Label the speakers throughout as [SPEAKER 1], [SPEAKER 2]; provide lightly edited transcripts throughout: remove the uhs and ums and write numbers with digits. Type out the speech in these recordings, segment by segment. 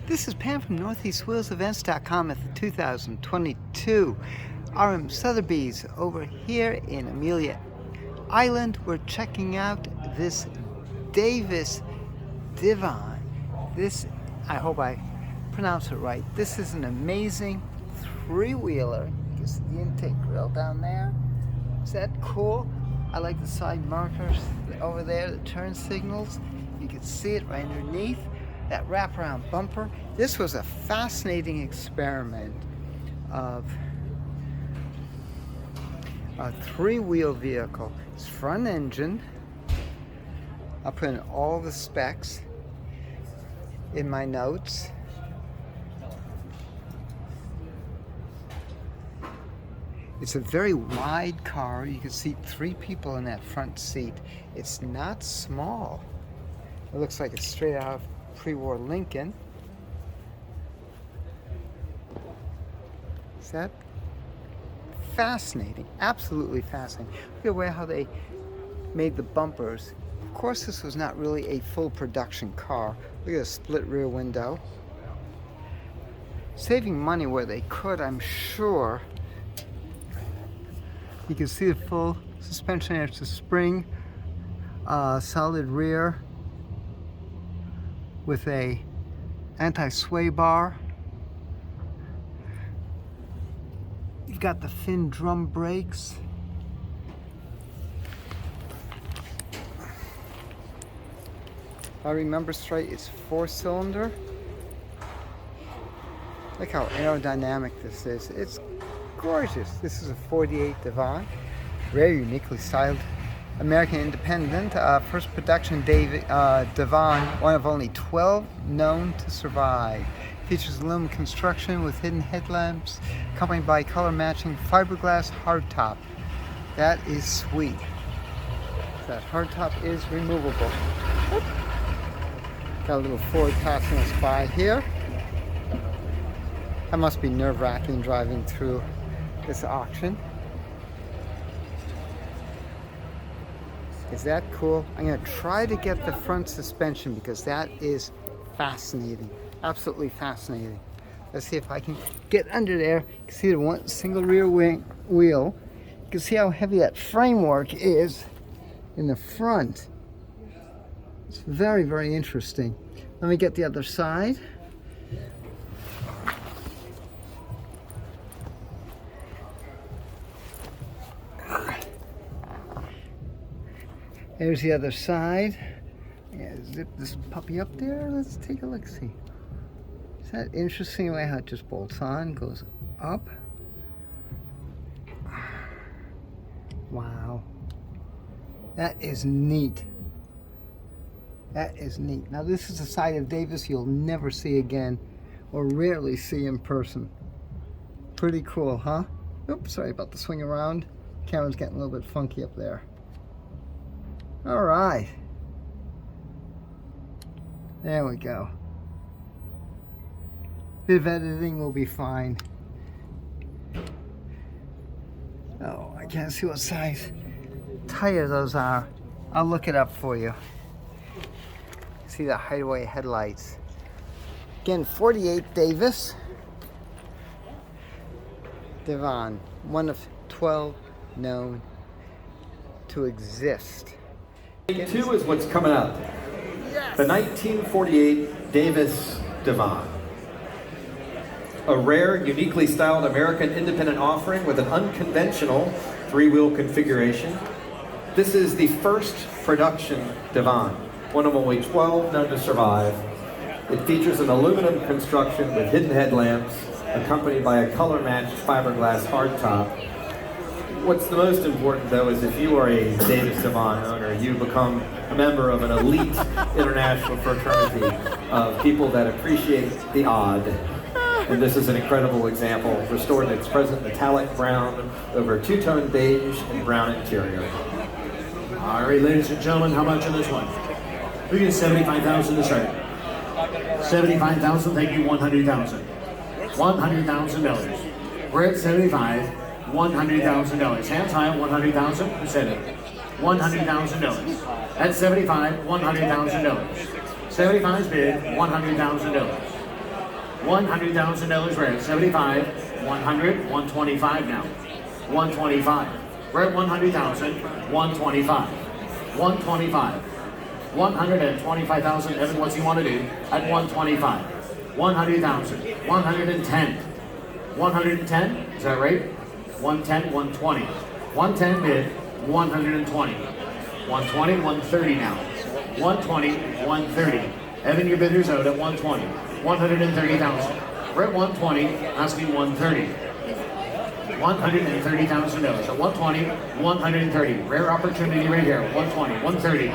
[SPEAKER 1] This is Pam from NortheastWheelsEvents.com at the 2022 RM Sotheby's over here in Amelia Island. We're checking out this Davis Divan. This, I hope I pronounce it right. This is an amazing three-wheeler. You can see the intake grill down there. Is that cool? I like the side markers over there, the turn signals. You can see it right underneath. That wraparound bumper. This was a fascinating experiment of a three-wheel vehicle. It's front engine. I'll put in all the specs in my notes. It's a very wide car. You can seat 3 people in that front seat. It's not small. It looks like it's straight out of pre-war Lincoln. Is that fascinating? Absolutely fascinating. Look at the way how they made the bumpers. Of course, this was not really a full production car. Look at the split rear window. Saving money where they could, I'm sure. You can see the full suspension. It's a spring, solid rear with a anti-sway bar. You've got the fin drum brakes. If I remember straight, it's 4-cylinder. Look how aerodynamic this is. It's gorgeous. This is a 48 Divan. Very uniquely styled American independent. First production Divan, one of only 12 known to survive. Features aluminum construction with hidden headlamps, accompanied by color matching fiberglass hardtop. That is sweet. That hardtop is removable. Got a little Ford passing us by here. That must be nerve-wracking driving through this auction. Is that cool? I'm going to try to get the front suspension because that is fascinating. Absolutely fascinating. Let's see if I can get under there. You can see the one single rear wheel. You can see how heavy that framework is in the front. It's very, very interesting. Let me get the other side. There's the other side. Yeah, zip this puppy up there. Let's take a look. See. Is that interesting the way how it just bolts on, goes up? Wow. That is neat. That is neat. Now this is a side of Davis you'll never see again, or rarely see in person. Pretty cool, huh? Oops, sorry about the swing around. Camera's getting a little bit funky up there. All right. There we go. Bit of editing will be fine. Oh, I can't see what size tire those are. I'll look it up for you. See the hideaway headlights. Again, 48 Davis Divan, one of 12 known to exist.
[SPEAKER 2] 2 is what's coming up.
[SPEAKER 1] Yes.
[SPEAKER 2] The 1948 Davis Divan. A rare, uniquely styled American independent offering with an unconventional 3-wheel configuration. This is the first production Divan, one of only 12 known to survive. It features an aluminum construction with hidden headlamps, accompanied by a color-matched fiberglass hardtop. What's the most important, though, is if you are a Davis Divan owner, you become a member of an elite international fraternity of people that appreciate the odd. And this is an incredible example, restored in its present metallic brown over a 2-tone beige and brown interior.
[SPEAKER 3] All right, ladies and gentlemen, how much on this one? We get 75,000 to start. 75,000, thank you, 100,000. $100,000. We're at 75. $100,000. Hands high at 100,000. Who said it? $100,000. At 75, $100,000. 75 is bid, $100,000. $100,000 we're at 75, 100, 125 now. 125. We're at 100,000, 125. 125. 125,000. Evan, what's he want to do? At 125. 100,000. 110. 110? Is that right? 110, 120. 110 bid, 120. 120, 130 now. 120, 130. Evan, your bidder's out at 120. 130,000. We're at 120, asking 130. $130,000. At 120, 130. Rare opportunity right here. 120, 130.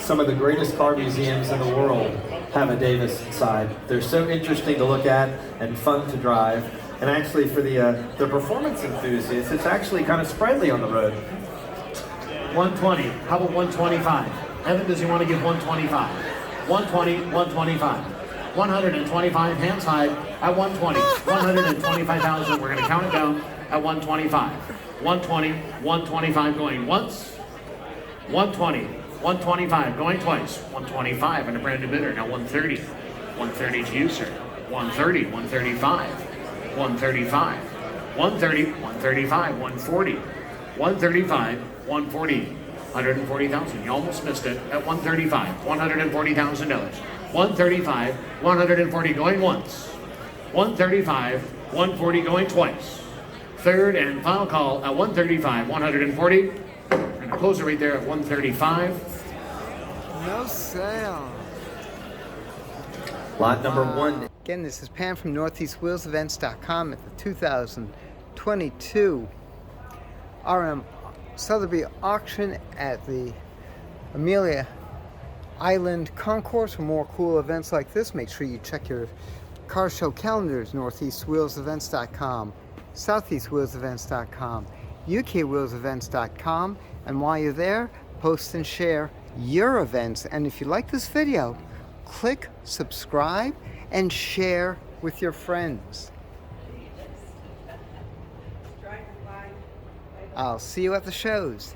[SPEAKER 2] Some of the greatest car museums in the world have a Davis side. They're so interesting to look at and fun to drive. And actually for the performance enthusiasts, it's actually kind of sprightly on the road.
[SPEAKER 3] 120. How about 125? Evan, does he want to give 125? 120, 125. 125, hands high at 120. 125,000. We're going to count it down at 125. 120, 125 going once. 120, 125 going twice. 125 and a brand new bidder. Now 130. 130 to you, sir. 130, 135. 135. 130, 135, 140. 135, 140. 140,000. You almost missed it at 135. $140,000. 135, 140 going once. 135, 140 going twice. Third and final call at 135, 140. And a closer right there at 135.
[SPEAKER 1] No sale.
[SPEAKER 2] Lot number one.
[SPEAKER 1] Again, this is Pam from NortheastWheelsEvents.com at the 2022 RM Sotheby auction at the Amelia Island Concourse. For more cool events like this, make sure you check your car show calendars, NortheastWheelsEvents.com, SoutheastWheelsEvents.com, UKWheelsEvents.com, and while you're there, post and share your events. And if you like this video, click subscribe and share with your friends. I'll see you at the shows.